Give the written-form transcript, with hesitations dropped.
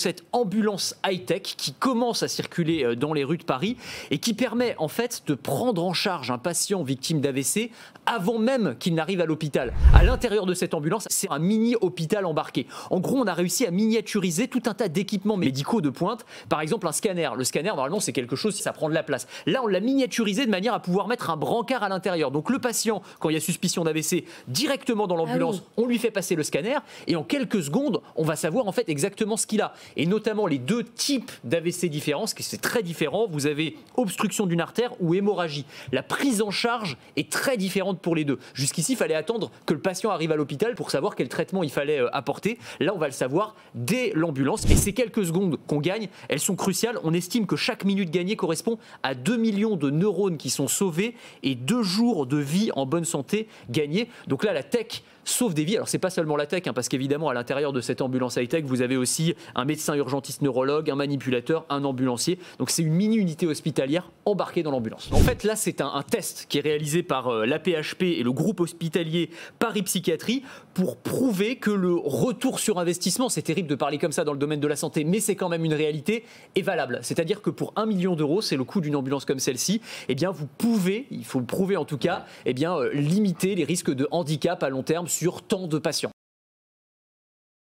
cette ambulance high-tech qui commence à circuler dans les rues de Paris et qui permet en fait de prendre en charge un patient victime d'AVC avant même qu'il n'arrive à l'hôpital. À l'intérieur de cette ambulance, c'est un mini-hôpital embarqué. En gros, on a réussi à miniaturiser tout un tas d'équipements médicaux de pointe. Par exemple, un scanner. Le scanner, normalement, c'est quelque chose, ça prend de la place. Là, on l'a miniaturisé de manière à pouvoir mettre un brancard à l'intérieur. Donc le patient, quand il y a suspicion d'AVC, directement dans l'ambulance, on lui fait passer le scanner et en quelques secondes, on va savoir en fait exactement ce qu'il a. Et notamment les deux types d'AVC différents, parce que c'est très différent. Vous avez obstruction d'une artère ou hémorragie. La prise en charge est très différente pour les deux. Jusqu'ici, il fallait attendre que le patient arrive à l'hôpital pour savoir quel traitement il fallait apporter. Là, on va le savoir dès l'ambulance. Et ces quelques secondes qu'on gagne, elles sont cruciales. On estime que chaque minute gagnée correspond à 2 millions de neurones qui sont sauvés et 2 jours de vie en bonne santé gagnés. Donc là, la tech sauve des vies. Alors, c'est pas seulement la tech, parce qu'évidemment, à l'intérieur de cette ambulance high-tech, vous avez aussi un médecin urgentiste neurologue, un manipulateur, un ambulancier. Donc, c'est une mini-unité hospitalière embarquée dans l'ambulance. En fait, là, c'est un test qui est réalisé par l'AP-HP et le groupe hospitalier Paris Psychiatrie pour prouver que le retour sur investissement, c'est terrible de parler comme ça dans le domaine de la santé, mais c'est quand même une réalité, est valable. C'est-à-dire que pour 1 million d'euros, c'est le coût d'une ambulance comme celle-ci, eh bien, vous pouvez, il faut le prouver en tout cas, eh bien, limiter les risques de handicap à long terme sur tant de patients.